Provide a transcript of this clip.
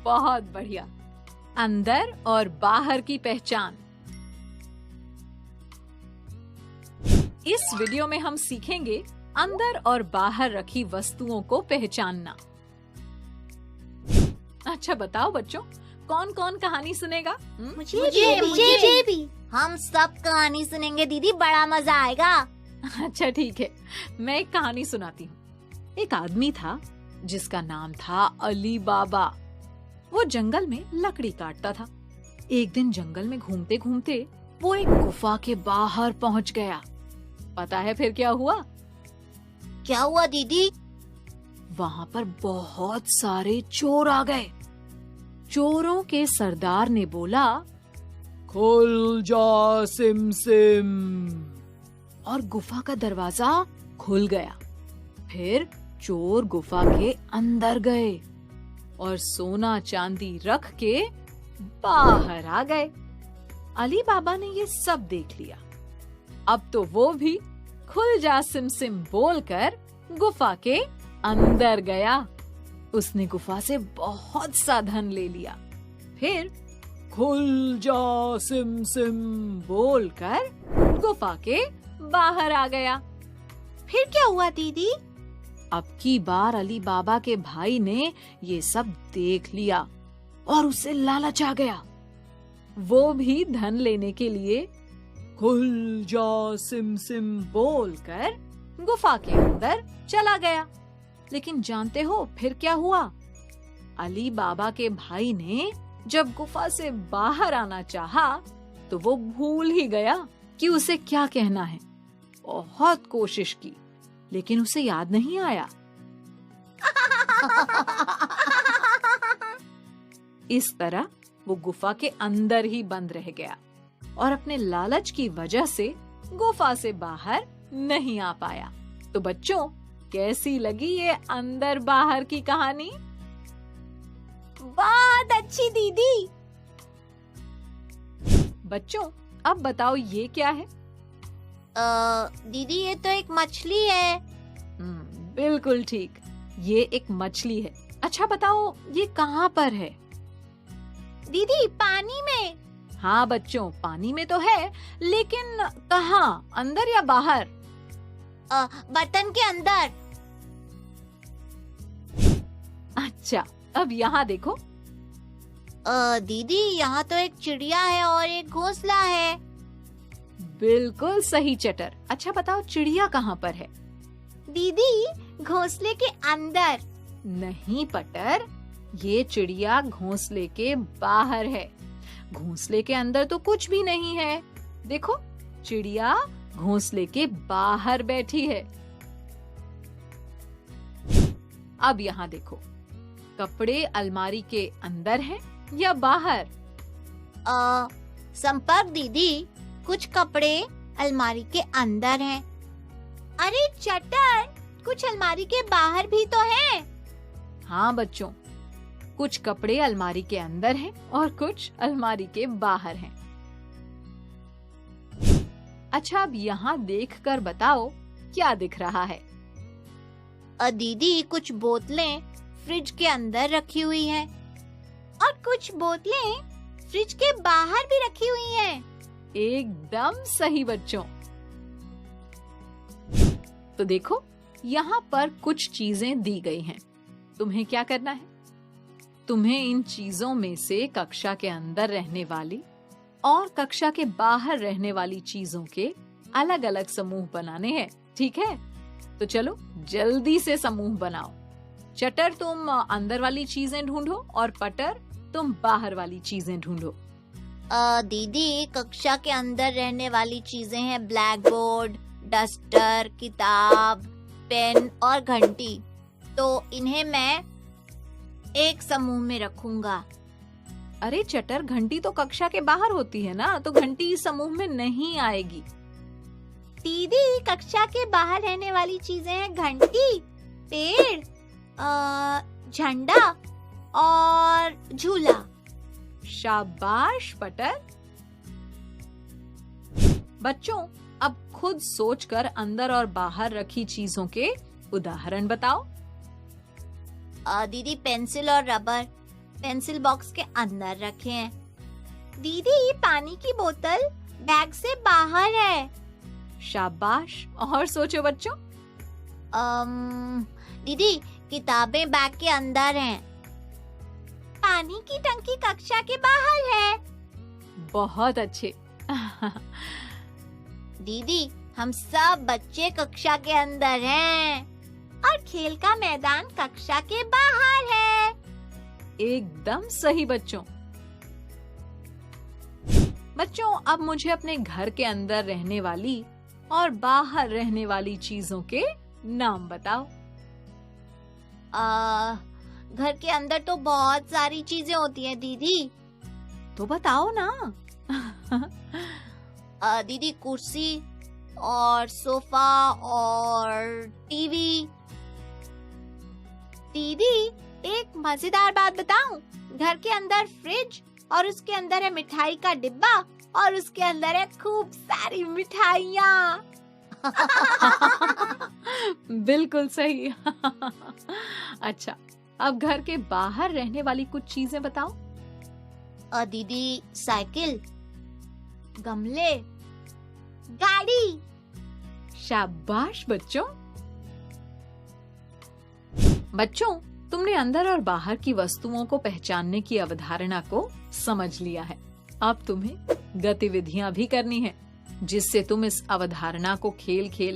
बहुत बढ़िया। अंदर और बाहर की पहचान। इस वीडियो में हम सीखेंगे अंदर और बाहर रखी वस्तुओं को पहचानना। अच्छा बताओ बच्चों, कौन कौन कहानी सुनेगा? मुझे भी। हम सब कहानी सुनेंगे दीदी, बड़ा मजा आएगा। अच्छा ठीक है, मैं एक कहानी सुनाती हूँ। एक आदमी था जिसका नाम था अली बाबा। वो जंगल में लकड़ी काटता था। एक दिन जंगल में घूमते घूमते वो एक गुफा के बाहर पहुँच गया। पता है फिर क्या हुआ? क्या हुआ दीदी? वहाँ पर बहुत सारे चोर आ गए। चोरों के सरदार ने बोला, खुल जा सिम सिम, और गुफा का दरवाजा खुल गया। फिर चोर गुफा के अंदर गए और सोना चांदी रख के बाहर आ गए। अली बाबा ने ये सब देख लिया। अब तो वो भी खुल जा सिम सिम बोलकर गुफा के अंदर गया। उसने गुफा से बहुत सा धन ले लिया। फिर खुल जा सिम सिम बोलकर गुफा के बाहर आ गया। फिर क्या हुआ दीदी? अब की बार अली बाबा के भाई ने ये सब देख लिया और उसे लालच आ गया। वो भी धन लेने के लिए खुल जा सिम सिम बोलकर गुफा के अंदर चला गया। लेकिन जानते हो फिर क्या हुआ? अली बाबा के भाई ने जब गुफा से बाहर आना चाहा तो वो भूल ही गया कि उसे क्या कहना है। बहुत कोशिश की लेकिन उसे याद नहीं आया। इस तरह वो गुफा के अंदर ही बंद रह गया और अपने लालच की वजह से गुफा से बाहर नहीं आ पाया। तो बच्चों, कैसी लगी ये अंदर बाहर की कहानी? बहुत अच्छी दीदी। बच्चों, अब बताओ ये क्या है? दीदी ये तो एक मछली है। बिल्कुल ठीक, ये एक मछली है। अच्छा बताओ ये कहाँ पर है? दीदी पानी में। हाँ बच्चों, पानी में तो है, लेकिन कहाँ, अंदर या बाहर? बर्तन के अंदर। अच्छा, अब यहाँ देखो। दीदी यहाँ तो एक चिड़िया है और एक घोंसला है। बिल्कुल सही चटर। अच्छा बताओ चिड़िया कहाँ पर है? दीदी घोंसले के अंदर। नहीं पटर, ये चिड़िया घोंसले के बाहर है। घोंसले के अंदर तो कुछ भी नहीं है। देखो, चिड़िया घोंसले के बाहर बैठी है। अब यहाँ देखो, कपड़े अलमारी के अंदर हैं या बाहर? संपर्क दीदी, कुछ कपड़े अलमारी के अंदर हैं। अरे चटर, कुछ अलमारी के बाहर भी तो हैं। हाँ बच्चों, कुछ कपड़े अलमारी के अंदर हैं और कुछ अलमारी के बाहर हैं। अच्छा, अब यहाँ देखकर बताओ क्या दिख रहा है? दीदी कुछ बोतलें फ्रिज के अंदर रखी हुई हैं और कुछ बोतलें फ्रिज के बाहर भी रखी हुई हैं। एकदम सही बच्चों। तो देखो, यहाँ पर कुछ चीजें दी गई हैं। तुम्हें क्या करना है? तुम्हें इन चीजों में से कक्षा के अंदर रहने वाली और कक्षा के बाहर रहने वाली चीजों के अलग अलग समूह बनाने हैं। ठीक है? तो चलो जल्दी से समूह बनाओ। चटर तुम अंदर वाली चीजें ढूंढो और पटर तुम बाहर वाली चीजें ढूंढो। दीदी कक्षा के अंदर रहने वाली चीजें हैं ब्लैक बोर्ड, डस्टर, किताब, पेन और घंटी। तो इन्हें मैं एक समूह में रखूंगा। अरे चटर, घंटी तो कक्षा के बाहर होती है ना, तो घंटी इस समूह में नहीं आएगी। दीदी कक्षा के बाहर रहने वाली चीजें हैं घंटी, पेड़, झंडा और झूला। शाबाश पटर। बच्चों, अब खुद सोचकर अंदर और बाहर रखी चीजों के उदाहरण बताओ। दीदी पेंसिल और रबर, पेंसिल बॉक्स के अंदर रखे हैं। दीदी, पानी की बोतल बैग से बाहर है। शाबाश, और सोचो बच्चों। दीदी, किताबें बैग के अंदर हैं। पानी की टंकी कक्षा के बाहर है। बहुत अच्छे। दीदी, हम सब बच्चे कक्षा के अंदर हैं और खेल का मैदान कक्षा के बाहर है। एकदम सही बच्चों। बच्चों, अब मुझे अपने घर के अंदर रहने वाली और बाहर रहने वाली चीजों के नाम बताओ। घर के अंदर तो बहुत सारी चीजें होती हैं दीदी। तो बताओ ना। दीदी, कुर्सी और सोफा और टीवी। दीदी, एक मजेदार बात बताऊं? घर के अंदर फ्रिज और उसके अंदर है मिठाई का डिब्बा और उसके अंदर है खूब सारी मिठाइयाँ। बिल्कुल सही। अच्छा, अब घर के बाहर रहने वाली कुछ चीजें बताओ। दीदी, साइकिल, गमले, गाड़ी। शाबाश बच्चों। बच्चों, तुमने अंदर और बाहर की वस्तुओं को पहचानने की अवधारणा को समझ लिया है। अब तुम्हें गतिविधियां भी करनी है, जिससे तुम इस अवधारणा को खेल खेल